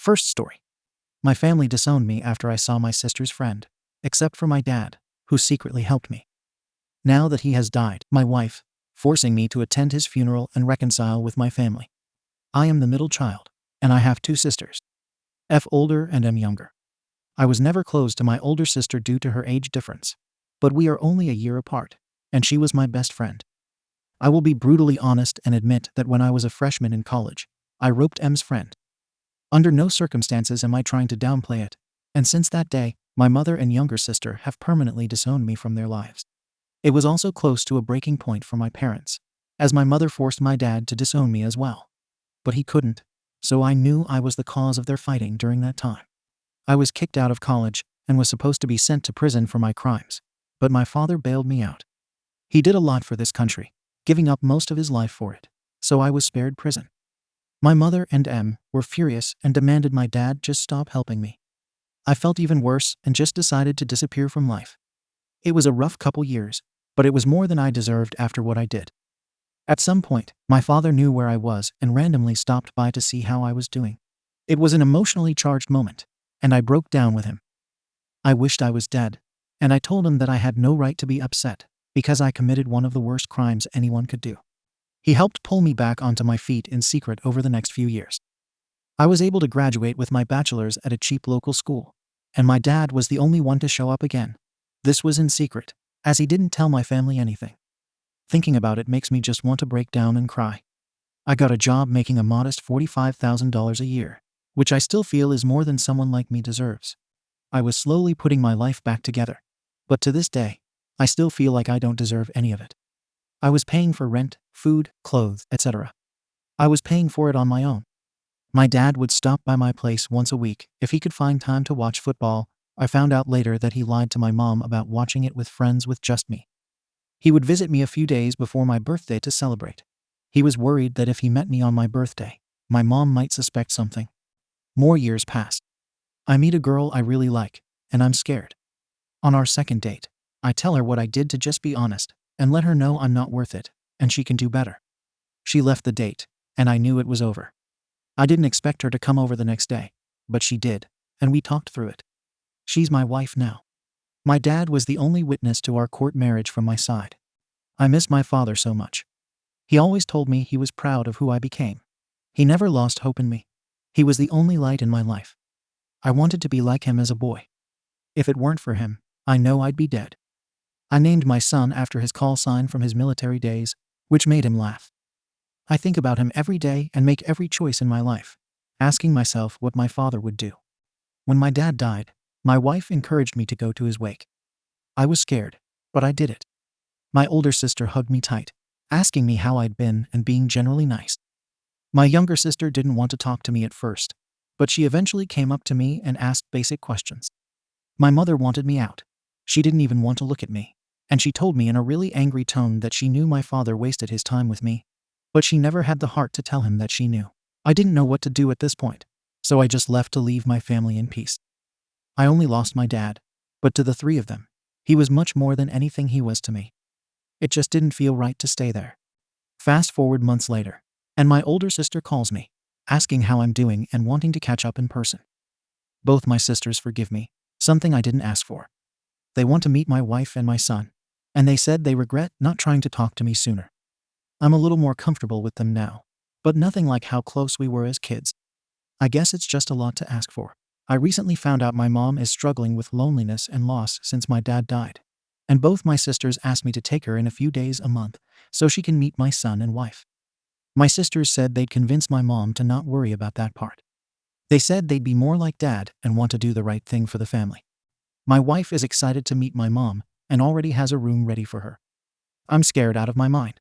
First story. My family disowned me after I saw my sister's friend, except for my dad, who secretly helped me. Now that he has died, my wife, forcing me to attend his funeral and reconcile with my family. I am the middle child, and I have 2 sisters. F older and M younger. I was never close to my older sister due to her age difference, but we are only a year apart, and she was my best friend. I will be brutally honest and admit that when I was a freshman in college, I roped M's friend. Under no circumstances am I trying to downplay it, and since that day, my mother and younger sister have permanently disowned me from their lives. It was also close to a breaking point for my parents, as my mother forced my dad to disown me as well. But he couldn't, so I knew I was the cause of their fighting during that time. I was kicked out of college and was supposed to be sent to prison for my crimes, but my father bailed me out. He did a lot for this country, giving up most of his life for it, so I was spared prison. My mother and M were furious and demanded my dad just stop helping me. I felt even worse and just decided to disappear from life. It was a rough couple years, but it was more than I deserved after what I did. At some point, my father knew where I was and randomly stopped by to see how I was doing. It was an emotionally charged moment, and I broke down with him. I wished I was dead, and I told him that I had no right to be upset because I committed one of the worst crimes anyone could do. He helped pull me back onto my feet in secret over the next few years. I was able to graduate with my bachelor's at a cheap local school, and my dad was the only one to show up again. This was in secret, as he didn't tell my family anything. Thinking about it makes me just want to break down and cry. I got a job making a modest $45,000 a year, which I still feel is more than someone like me deserves. I was slowly putting my life back together, but to this day, I still feel like I don't deserve any of it. I was paying for rent, food, clothes, etc. I was paying for it on my own. My dad would stop by my place once a week if he could find time to watch football. I found out later that he lied to my mom about watching it with friends with just me. He would visit me a few days before my birthday to celebrate. He was worried that if he met me on my birthday, my mom might suspect something. More years passed. I meet a girl I really like, and I'm scared. On our second date, I tell her what I did to just be honest, and let her know I'm not worth it, and she can do better. She left the date, and I knew it was over. I didn't expect her to come over the next day, but she did, and we talked through it. She's my wife now. My dad was the only witness to our court marriage from my side. I miss my father so much. He always told me he was proud of who I became. He never lost hope in me. He was the only light in my life. I wanted to be like him as a boy. If it weren't for him, I know I'd be dead. I named my son after his call sign from his military days, which made him laugh. I think about him every day and make every choice in my life, asking myself what my father would do. When my dad died, my wife encouraged me to go to his wake. I was scared, but I did it. My older sister hugged me tight, asking me how I'd been and being generally nice. My younger sister didn't want to talk to me at first, but she eventually came up to me and asked basic questions. My mother wanted me out. She didn't even want to look at me, and she told me in a really angry tone that she knew my father wasted his time with me, but she never had the heart to tell him that she knew. I didn't know what to do at this point, so I just left to leave my family in peace. I only lost my dad, but to the 3 of them, he was much more than anything he was to me. It just didn't feel right to stay there. Fast forward months later, and my older sister calls me, asking how I'm doing and wanting to catch up in person. Both my sisters forgive me, something I didn't ask for. They want to meet my wife and my son, and they said they regret not trying to talk to me sooner. I'm a little more comfortable with them now, but nothing like how close we were as kids. I guess it's just a lot to ask for. I recently found out my mom is struggling with loneliness and loss since my dad died, and both my sisters asked me to take her in a few days a month so she can meet my son and wife. My sisters said they'd convince my mom to not worry about that part. They said they'd be more like dad and want to do the right thing for the family. My wife is excited to meet my mom and already has a room ready for her. I'm scared out of my mind.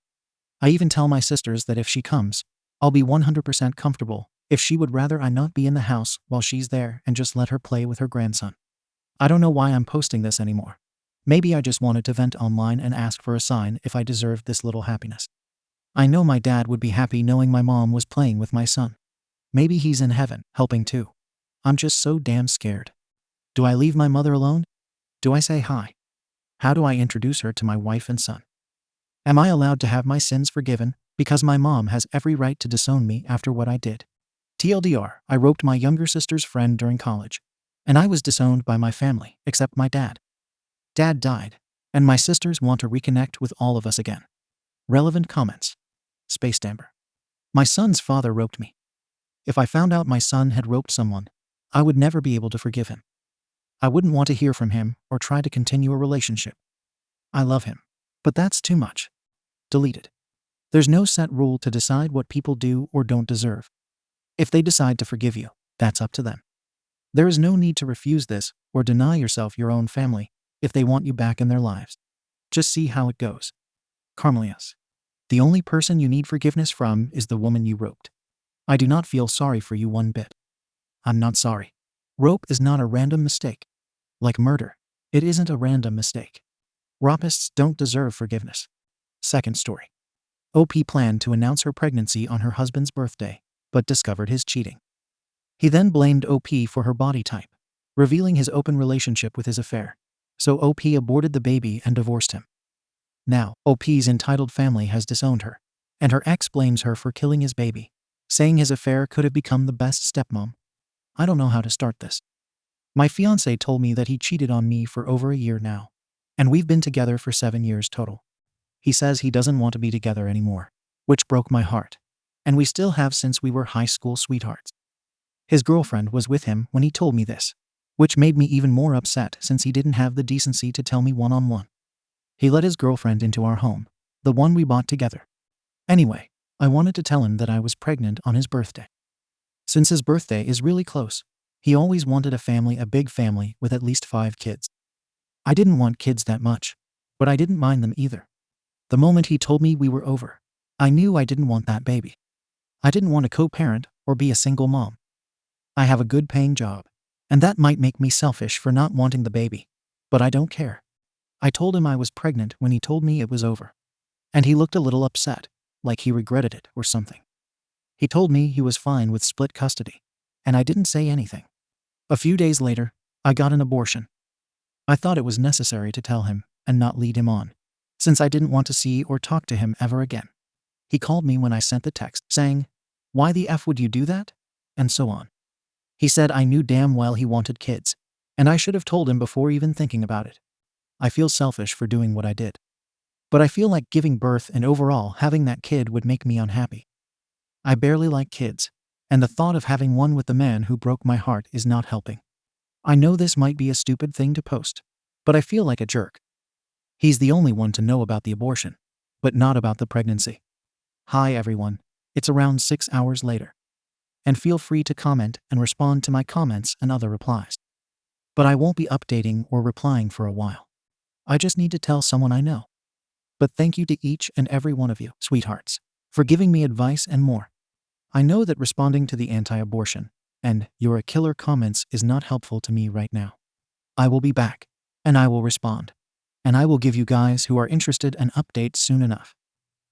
I even tell my sisters that if she comes, I'll be 100% comfortable if she would rather I not be in the house while she's there and just let her play with her grandson. I don't know why I'm posting this anymore. Maybe I just wanted to vent online and ask for a sign if I deserved this little happiness. I know my dad would be happy knowing my mom was playing with my son. Maybe he's in heaven, helping too. I'm just so damn scared. Do I leave my mother alone? Do I say hi? How do I introduce her to my wife and son? Am I allowed to have my sins forgiven because my mom has every right to disown me after what I did? TLDR, I roped my younger sister's friend during college, and I was disowned by my family, except my dad. Dad died, and my sisters want to reconnect with all of us again. Relevant comments. Space Stamper. My son's father roped me. If I found out my son had roped someone, I would never be able to forgive him. I wouldn't want to hear from him or try to continue a relationship. I love him, but that's too much. Deleted. There's no set rule to decide what people do or don't deserve. If they decide to forgive you, that's up to them. There is no need to refuse this or deny yourself your own family if they want you back in their lives. Just see how it goes. Carmelius. The only person you need forgiveness from is the woman you roped. I do not feel sorry for you one bit. I'm not sorry. Rope is not a random mistake. Like murder, it isn't a random mistake. Rapists don't deserve forgiveness. Second story. OP planned to announce her pregnancy on her husband's birthday, but discovered his cheating. He then blamed OP for her body type, revealing his open relationship with his affair. So OP aborted the baby and divorced him. Now, OP's entitled family has disowned her, and her ex blames her for killing his baby, saying his affair could have become the best stepmom. I don't know how to start this. My fiancé told me that he cheated on me for over a year now, and we've been together for 7 years total. He says he doesn't want to be together anymore, which broke my heart, and we still have since we were high school sweethearts. His girlfriend was with him when he told me this, which made me even more upset since he didn't have the decency to tell me one-on-one. He let his girlfriend into our home, the one we bought together. Anyway, I wanted to tell him that I was pregnant on his birthday. Since his birthday is really close, he always wanted a big family with at least 5 kids. I didn't want kids that much, but I didn't mind them either. The moment he told me we were over, I knew I didn't want that baby. I didn't want to co-parent or be a single mom. I have a good paying job, and that might make me selfish for not wanting the baby, but I don't care. I told him I was pregnant when he told me it was over, and he looked a little upset, like he regretted it or something. He told me he was fine with split custody, and I didn't say anything. A few days later, I got an abortion. I thought it was necessary to tell him and not lead him on, since I didn't want to see or talk to him ever again. He called me when I sent the text, saying, "Why the F would you do that?" and so on. He said I knew damn well he wanted kids, and I should have told him before even thinking about it. I feel selfish for doing what I did. But I feel like giving birth and overall having that kid would make me unhappy. I barely like kids, and the thought of having one with the man who broke my heart is not helping. I know this might be a stupid thing to post, but I feel like a jerk. He's the only one to know about the abortion, but not about the pregnancy. Hi everyone, it's around 6 hours later. And feel free to comment and respond to my comments and other replies. But I won't be updating or replying for a while. I just need to tell someone I know. But thank you to each and every one of you, sweethearts, for giving me advice and more. I know that responding to the anti-abortion and "you're a killer" comments is not helpful to me right now. I will be back, and I will respond. And I will give you guys who are interested an update soon enough.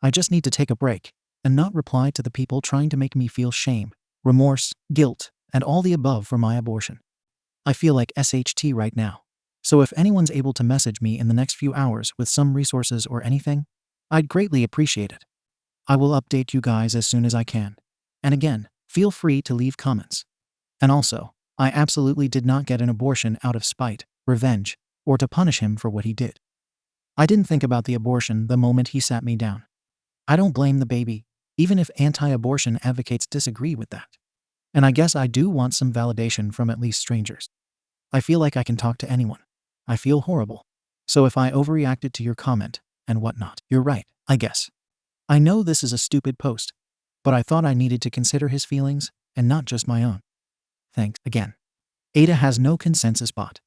I just need to take a break and not reply to the people trying to make me feel shame, remorse, guilt, and all the above for my abortion. I feel like SHT right now. So if anyone's able to message me in the next few hours with some resources or anything, I'd greatly appreciate it. I will update you guys as soon as I can. And again, feel free to leave comments. And also, I absolutely did not get an abortion out of spite, revenge, or to punish him for what he did. I didn't think about the abortion the moment he sat me down. I don't blame the baby, even if anti-abortion advocates disagree with that. And I guess I do want some validation from at least strangers. I feel like I can talk to anyone. I feel horrible. So if I overreacted to your comment and whatnot, you're right, I guess. I know this is a stupid post, but I thought I needed to consider his feelings and not just my own. Thanks again. AITAH has no consensus bot.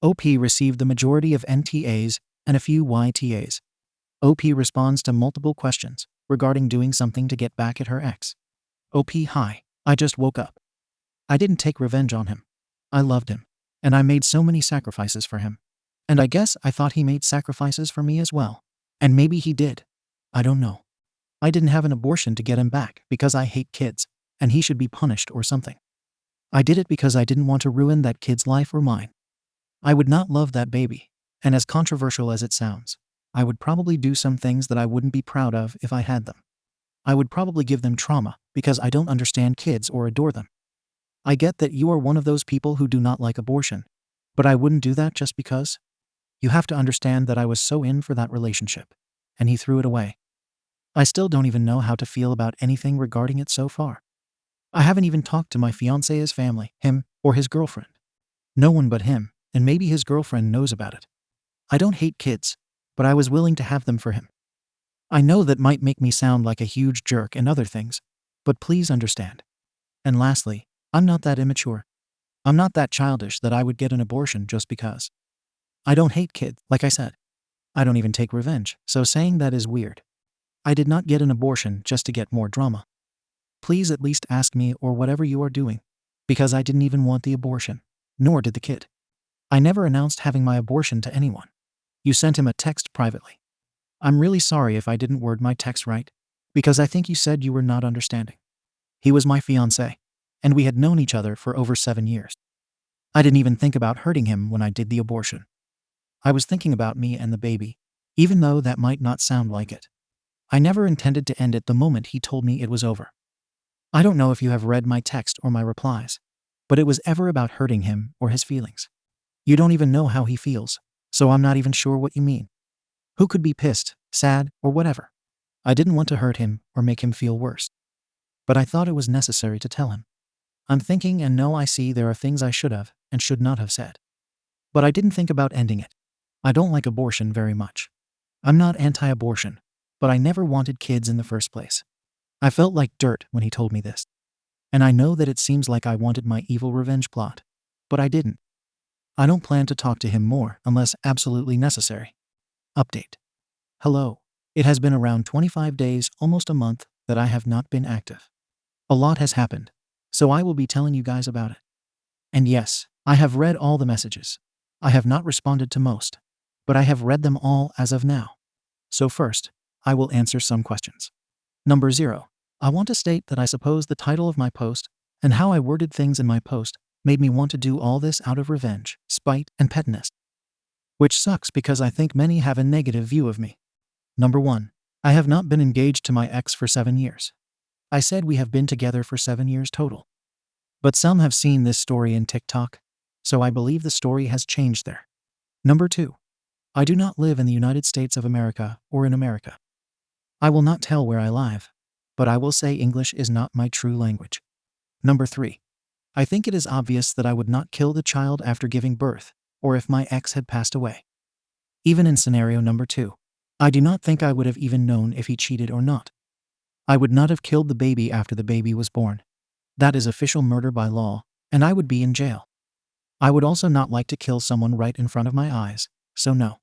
OP received the majority of NTAs and a few YTAs. OP responds to multiple questions regarding doing something to get back at her ex. OP: hi, I just woke up. I didn't take revenge on him. I loved him, and I made so many sacrifices for him. And I guess I thought he made sacrifices for me as well. And maybe he did. I don't know. I didn't have an abortion to get him back because I hate kids, and he should be punished or something. I did it because I didn't want to ruin that kid's life or mine. I would not love that baby, and as controversial as it sounds, I would probably do some things that I wouldn't be proud of if I had them. I would probably give them trauma because I don't understand kids or adore them. I get that you are one of those people who do not like abortion, but I wouldn't do that just because. You have to understand that I was so in for that relationship, and he threw it away. I still don't even know how to feel about anything regarding it so far. I haven't even talked to my fiancé's family, him, or his girlfriend. No one but him, and maybe his girlfriend knows about it. I don't hate kids, but I was willing to have them for him. I know that might make me sound like a huge jerk and other things, but please understand. And lastly, I'm not that immature. I'm not that childish that I would get an abortion just because. I don't hate kids, like I said. I don't even take revenge, so saying that is weird. I did not get an abortion just to get more drama. Please at least ask me or whatever you are doing, because I didn't even want the abortion, nor did the kid. I never announced having my abortion to anyone. You sent him a text privately. I'm really sorry if I didn't word my text right, because I think you said you were not understanding. He was my fiancé, and we had known each other for over 7 years. I didn't even think about hurting him when I did the abortion. I was thinking about me and the baby, even though that might not sound like it. I never intended to end it the moment he told me it was over. I don't know if you have read my text or my replies, but it was ever about hurting him or his feelings. You don't even know how he feels, so I'm not even sure what you mean. Who could be pissed, sad, or whatever? I didn't want to hurt him or make him feel worse. But I thought it was necessary to tell him. I'm thinking and know I see there are things I should have and should not have said. But I didn't think about ending it. I don't like abortion very much. I'm not anti-abortion, but I never wanted kids in the first place. I felt like dirt when he told me this. And I know that it seems like I wanted my evil revenge plot, but I didn't. I don't plan to talk to him more unless absolutely necessary. Update. Hello. It has been around 25 days, almost a month, that I have not been active. A lot has happened, so I will be telling you guys about it. And yes, I have read all the messages. I have not responded to most, but I have read them all as of now. So first, I will answer some questions. Number 0. I want to state that I suppose the title of my post and how I worded things in my post made me want to do all this out of revenge, spite, and pettiness. Which sucks because I think many have a negative view of me. Number 1. I have not been engaged to my ex for 7 years. I said we have been together for 7 years total. But some have seen this story in TikTok, so I believe the story has changed there. Number 2. I do not live in the United States of America or in America. I will not tell where I live, but I will say English is not my true language. Number 3. I think it is obvious that I would not kill the child after giving birth, or if my ex had passed away. Even in scenario number 2, I do not think I would have even known if he cheated or not. I would not have killed the baby after the baby was born. That is official murder by law, and I would be in jail. I would also not like to kill someone right in front of my eyes, so no.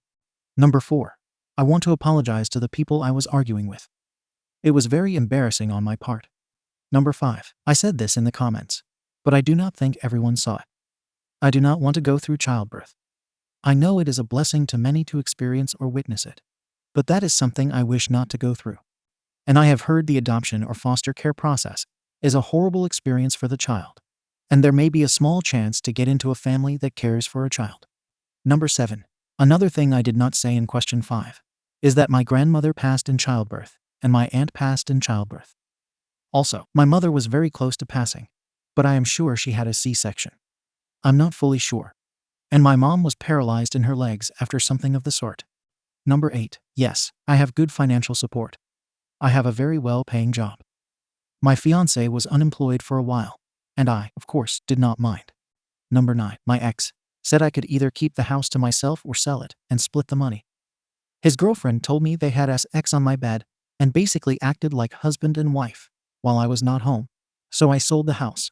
Number 4. I want to apologize to the people I was arguing with. It was very embarrassing on my part. Number 5. I said this in the comments, but I do not think everyone saw it. I do not want to go through childbirth. I know it is a blessing to many to experience or witness it, but that is something I wish not to go through. And I have heard the adoption or foster care process is a horrible experience for the child, and there may be a small chance to get into a family that cares for a child. Number 7. Another thing I did not say in question 5 is that my grandmother passed in childbirth and my aunt passed in childbirth. Also, my mother was very close to passing, but I am sure she had a C-section. I'm not fully sure. And my mom was paralyzed in her legs after something of the sort. Number 8. Yes, I have good financial support. I have a very well-paying job. My fiancé was unemployed for a while, and I, of course, did not mind. Number 9. My ex said I could either keep the house to myself or sell it and split the money. His girlfriend told me they had sex on my bed and basically acted like husband and wife while I was not home, so I sold the house.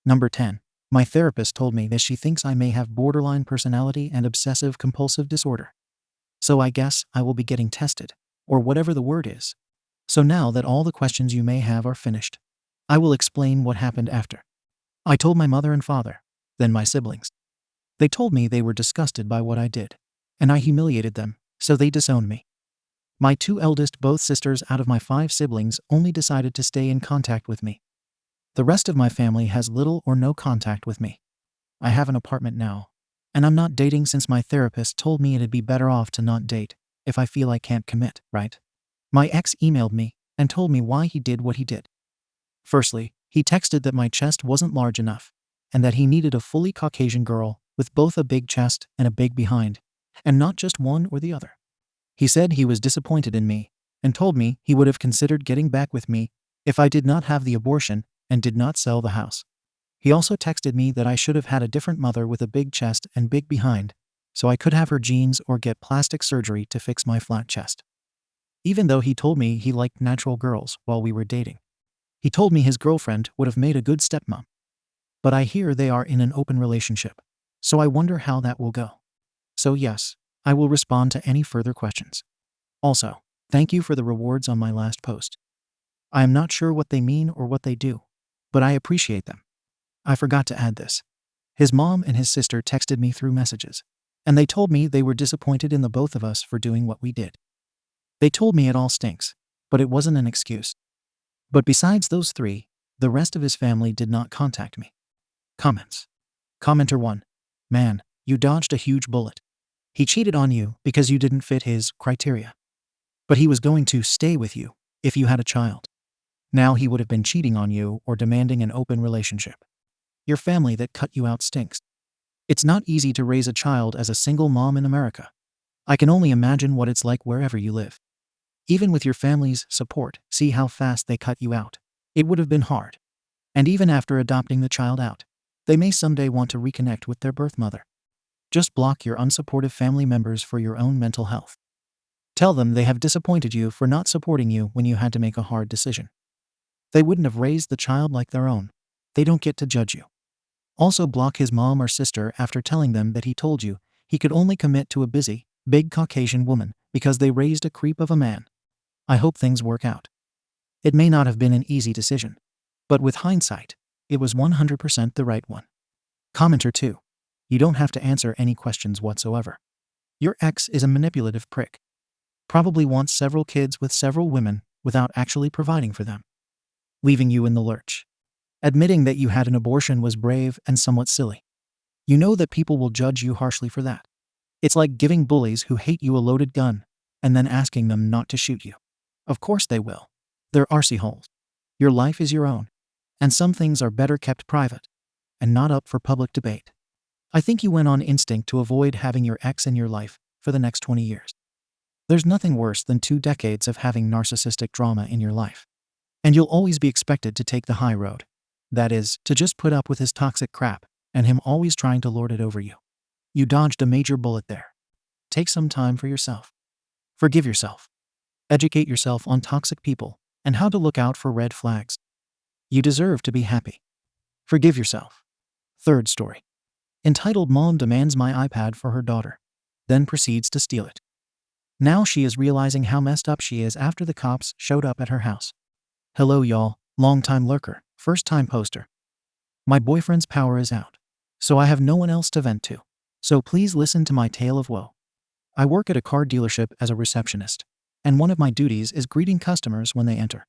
Number 10. My therapist told me that she thinks I may have borderline personality and obsessive-compulsive disorder. So I guess I will be getting tested, or whatever the word is. So now that all the questions you may have are finished, I will explain what happened after. I told my mother and father, then my siblings. They told me they were disgusted by what I did, and I humiliated them, so they disowned me. My 2 eldest, both sisters out of my 5 siblings, only decided to stay in contact with me. The rest of my family has little or no contact with me. I have an apartment now, and I'm not dating since my therapist told me it'd be better off to not date if I feel I can't commit, right? My ex emailed me and told me why he did what he did. Firstly, he texted that my chest wasn't large enough, and that he needed a fully Caucasian girl with both a big chest and a big behind, and not just one or the other. He said he was disappointed in me, and told me he would have considered getting back with me if I did not have the abortion and did not sell the house. He also texted me that I should have had a different mother with a big chest and big behind, so I could have her genes or get plastic surgery to fix my flat chest. Even though he told me he liked natural girls while we were dating. He told me his girlfriend would have made a good stepmom. But I hear they are in an open relationship, so I wonder how that will go. So yes, I will respond to any further questions. Also, thank you for the rewards on my last post. I am not sure what they mean or what they do, but I appreciate them. I forgot to add this. His mom and his sister texted me through messages, and they told me they were disappointed in the both of us for doing what we did. They told me it all stinks, but it wasn't an excuse. But besides those three, the rest of his family did not contact me. Comments. Commenter 1. Man, you dodged a huge bullet. He cheated on you because you didn't fit his criteria. But he was going to stay with you if you had a child. Now he would have been cheating on you or demanding an open relationship. Your family that cut you out stinks. It's not easy to raise a child as a single mom in America. I can only imagine what it's like wherever you live. Even with your family's support, see how fast they cut you out. It would have been hard. And even after adopting the child out, they may someday want to reconnect with their birth mother. Just block your unsupportive family members for your own mental health. Tell them they have disappointed you for not supporting you when you had to make a hard decision. They wouldn't have raised the child like their own. They don't get to judge you. Also block his mom or sister after telling them that he told you he could only commit to a busy, big Caucasian woman because they raised a creep of a man. I hope things work out. It may not have been an easy decision, but with hindsight, it was 100% the right one. Commenter 2. You don't have to answer any questions whatsoever. Your ex is a manipulative prick. Probably wants several kids with several women without actually providing for them. Leaving you in the lurch. Admitting that you had an abortion was brave and somewhat silly. You know that people will judge you harshly for that. It's like giving bullies who hate you a loaded gun and then asking them not to shoot you. Of course they will. They're arsey holes. Your life is your own, and some things are better kept private and not up for public debate. I think you went on instinct to avoid having your ex in your life for the next 20 years. There's nothing worse than 2 decades of having narcissistic drama in your life. And you'll always be expected to take the high road. That is, to just put up with his toxic crap and him always trying to lord it over you. You dodged a major bullet there. Take some time for yourself. Forgive yourself. Educate yourself on toxic people and how to look out for red flags. You deserve to be happy. Forgive yourself. Third story. Entitled Mom Demands My iPad for Her Daughter, then proceeds to steal it. Now she is realizing how messed up she is after the cops showed up at her house. Hello y'all, long-time lurker, first-time poster. My boyfriend's power is out, so I have no one else to vent to. So please listen to my tale of woe. I work at a car dealership as a receptionist, and one of my duties is greeting customers when they enter.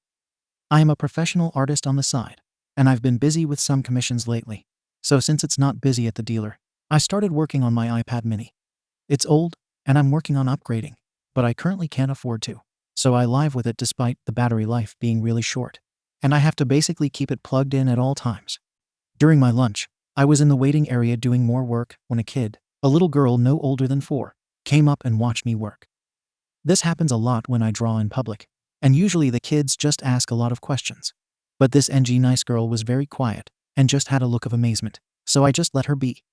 I am a professional artist on the side, and I've been busy with some commissions lately. So since it's not busy at the dealer, I started working on my iPad mini. It's old, and I'm working on upgrading, but I currently can't afford to. So I live with it despite the battery life being really short, and I have to basically keep it plugged in at all times. During my lunch, I was in the waiting area doing more work when a kid, a little girl no older than 4, came up and watched me work. This happens a lot when I draw in public, and usually the kids just ask a lot of questions. But this nice girl was very quiet and just had a look of amazement, so I just let her be.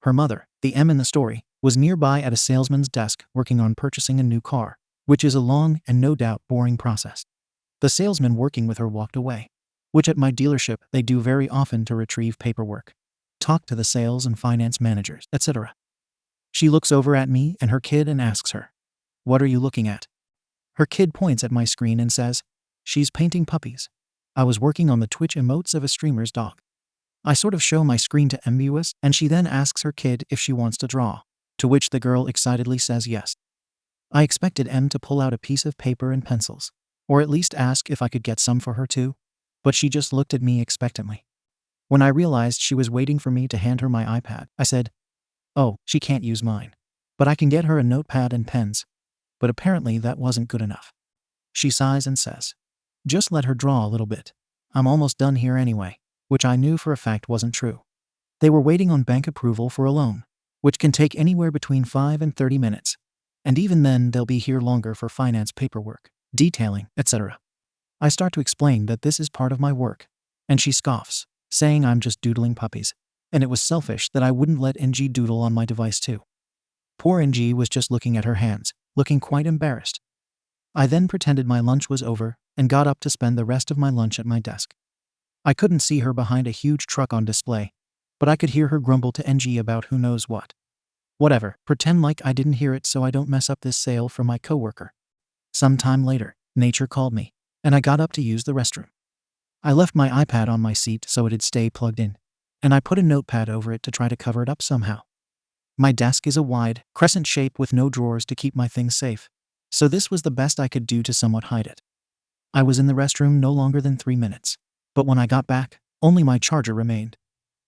Her mother, the M in the story, was nearby at a salesman's desk working on purchasing a new car, which is a long and no doubt boring process. The salesman working with her walked away, which at my dealership they do very often to retrieve paperwork, talk to the sales and finance managers, etc. She looks over at me and her kid and asks her, "What are you looking at?" Her kid points at my screen and says, "She's painting puppies. I was working on the Twitch emotes of a streamer's dog." I sort of show my screen to MUS, and she then asks her kid if she wants to draw, to which the girl excitedly says yes. I expected M to pull out a piece of paper and pencils, or at least ask if I could get some for her too, but she just looked at me expectantly. When I realized she was waiting for me to hand her my iPad, I said, "Oh, she can't use mine, but I can get her a notepad and pens." But apparently that wasn't good enough. She sighs and says, Just let her draw a little bit. I'm almost done here anyway, which I knew for a fact wasn't true. They were waiting on bank approval for a loan, which can take anywhere between 5 and 30 minutes. And even then, they'll be here longer for finance paperwork, detailing, etc. I start to explain that this is part of my work, and she scoffs, saying I'm just doodling puppies, and it was selfish that I wouldn't let NG doodle on my device too. Poor NG was just looking at her hands, looking quite embarrassed. I then pretended my lunch was over and got up to spend the rest of my lunch at my desk. I couldn't see her behind a huge truck on display, but I could hear her grumble to NG about who knows what. Whatever, pretend like I didn't hear it so I don't mess up this sale for my coworker. Some time later, Nature called me, and I got up to use the restroom. I left my iPad on my seat so it'd stay plugged in, and I put a notepad over it to try to cover it up somehow. My desk is a wide, crescent shape with no drawers to keep my things safe, so this was the best I could do to somewhat hide it. I was in the restroom no longer than 3 minutes, but when I got back, only my charger remained.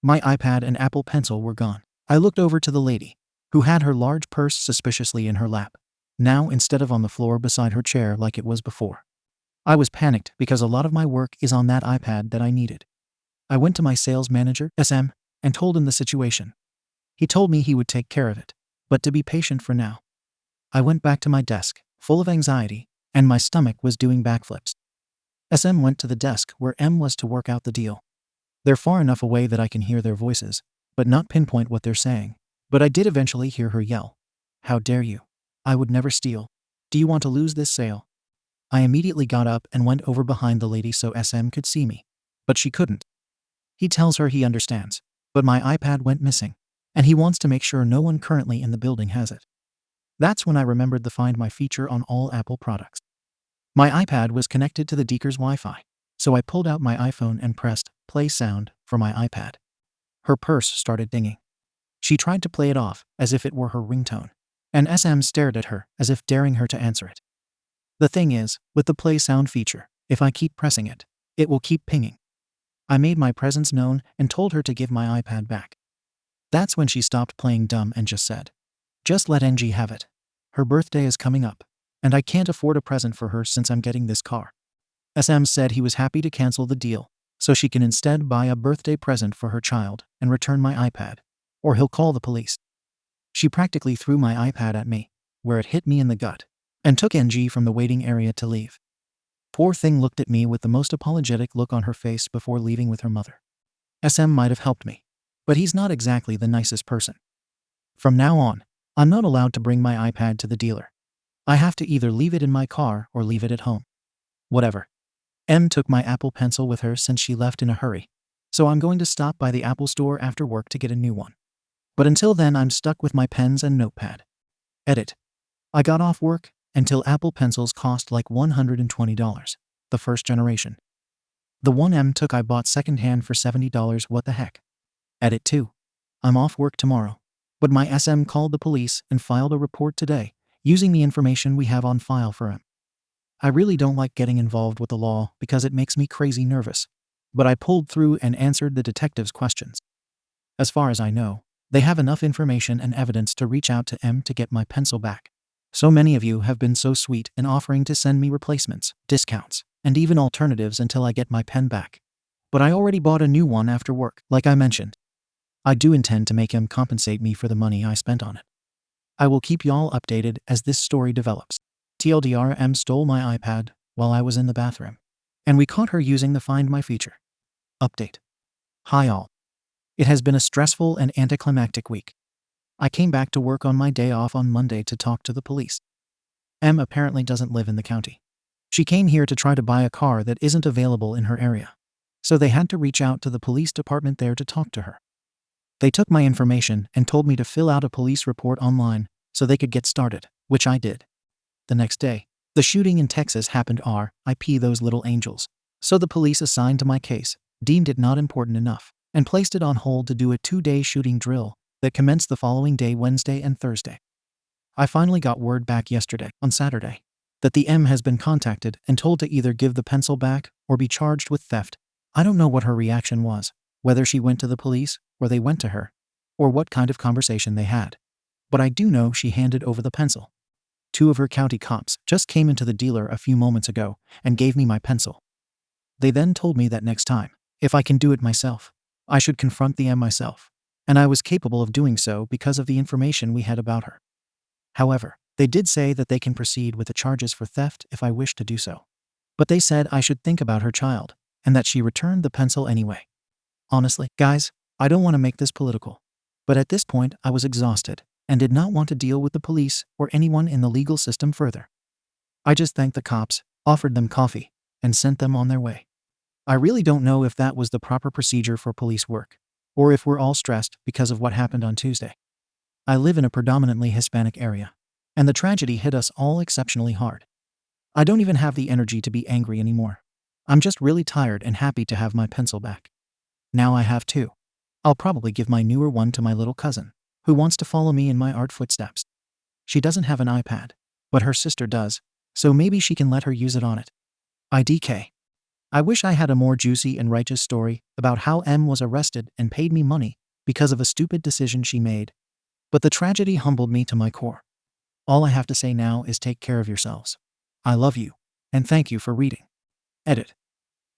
My iPad and Apple Pencil were gone. I looked over to the lady, who had her large purse suspiciously in her lap, now instead of on the floor beside her chair like it was before. I was panicked because a lot of my work is on that iPad that I needed. I went to my sales manager, SM, and told him the situation. He told me he would take care of it, but to be patient for now. I went back to my desk, full of anxiety, and my stomach was doing backflips. SM went to the desk where M was to work out the deal. They're far enough away that I can hear their voices, but not pinpoint what they're saying. But I did eventually hear her yell, "How dare you? I would never steal. Do you want to lose this sale?" I immediately got up and went over behind the lady so SM could see me, but she couldn't. He tells her he understands, but my iPad went missing, and he wants to make sure no one currently in the building has it. That's when I remembered the Find My feature on all Apple products. My iPad was connected to the Deaker's Wi-Fi, so I pulled out my iPhone and pressed play sound for my iPad. Her purse started dinging. She tried to play it off as if it were her ringtone, and SM stared at her as if daring her to answer it. The thing is, with the play sound feature, if I keep pressing it, it will keep pinging. I made my presence known and told her to give my iPad back. That's when she stopped playing dumb and just said, "Just let NG have it. Her birthday is coming up, and I can't afford a present for her since I'm getting this car." SM said he was happy to cancel the deal, so she can instead buy a birthday present for her child and return my iPad, or he'll call the police. She practically threw my iPad at me, where it hit me in the gut, and took NG from the waiting area to leave. Poor thing looked at me with the most apologetic look on her face before leaving with her mother. SM might have helped me, but he's not exactly the nicest person. From now on, I'm not allowed to bring my iPad to the dealer. I have to either leave it in my car or leave it at home. Whatever. M took my Apple Pencil with her since she left in a hurry, so I'm going to stop by the Apple store after work to get a new one. But until then, I'm stuck with my pens and notepad. Edit. I got off work until Apple Pencils cost like $120, the first generation. The one M took I bought secondhand for $70, what the heck. Edit 2. I'm off work tomorrow, but my SM called the police and filed a report today, using the information we have on file for him. I really don't like getting involved with the law because it makes me crazy nervous, but I pulled through and answered the detective's questions. As far as I know, they have enough information and evidence to reach out to M to get my pencil back. So many of you have been so sweet in offering to send me replacements, discounts, and even alternatives until I get my pen back. But I already bought a new one after work, like I mentioned. I do intend to make him compensate me for the money I spent on it. I will keep y'all updated as this story develops. TLDR, M stole my iPad while I was in the bathroom, and we caught her using the Find My feature. Update. Hi all. It has been a stressful and anticlimactic week. I came back to work on my day off on Monday to talk to the police. M apparently doesn't live in the county. She came here to try to buy a car that isn't available in her area, so they had to reach out to the police department there to talk to her. They took my information and told me to fill out a police report online so they could get started, which I did. The next day, the shooting in Texas happened. RIP those little angels. So the police assigned to my case deemed it not important enough and placed it on hold to do a 2-day shooting drill that commenced the following day, Wednesday and Thursday. I finally got word back yesterday, on Saturday, that the M has been contacted and told to either give the pencil back or be charged with theft. I don't know what her reaction was, whether she went to the police or they went to her, or what kind of conversation they had. But I do know she handed over the pencil. 2 of her county cops just came into the dealer a few moments ago and gave me my pencil. They then told me that next time, if I can do it myself, I should confront the M myself, and I was capable of doing so because of the information we had about her. However, they did say that they can proceed with the charges for theft if I wish to do so. But they said I should think about her child, and that she returned the pencil anyway. Honestly, guys, I don't want to make this political, but at this point I was exhausted and did not want to deal with the police or anyone in the legal system further. I just thanked the cops, offered them coffee, and sent them on their way. I really don't know if that was the proper procedure for police work, or if we're all stressed because of what happened on Tuesday. I live in a predominantly Hispanic area, and the tragedy hit us all exceptionally hard. I don't even have the energy to be angry anymore. I'm just really tired and happy to have my pencil back. Now I have two. I'll probably give my newer one to my little cousin, who wants to follow me in my art footsteps. She doesn't have an iPad, but her sister does, so maybe she can let her use it on it. IDK. I wish I had a more juicy and righteous story about how M was arrested and paid me money because of a stupid decision she made, but the tragedy humbled me to my core. All I have to say now is take care of yourselves. I love you, and thank you for reading. Edit.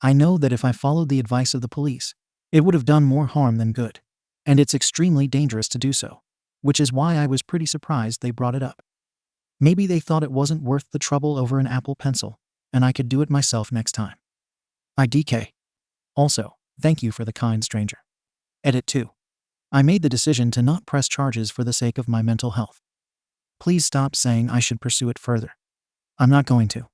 I know that if I followed the advice of the police, it would have done more harm than good, and it's extremely dangerous to do so, which is why I was pretty surprised they brought it up. Maybe they thought it wasn't worth the trouble over an Apple Pencil, and I could do it myself next time. IDK. Also, thank you for the kind stranger. Edit 2. I made the decision to not press charges for the sake of my mental health. Please stop saying I should pursue it further. I'm not going to.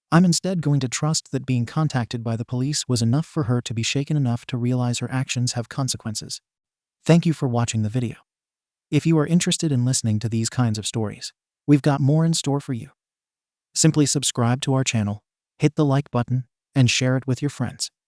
I'm instead going to trust that being contacted by the police was enough for her to be shaken enough to realize her actions have consequences. Thank you for watching the video. If you are interested in listening to these kinds of stories, we've got more in store for you. Simply subscribe to our channel, hit the like button, and share it with your friends.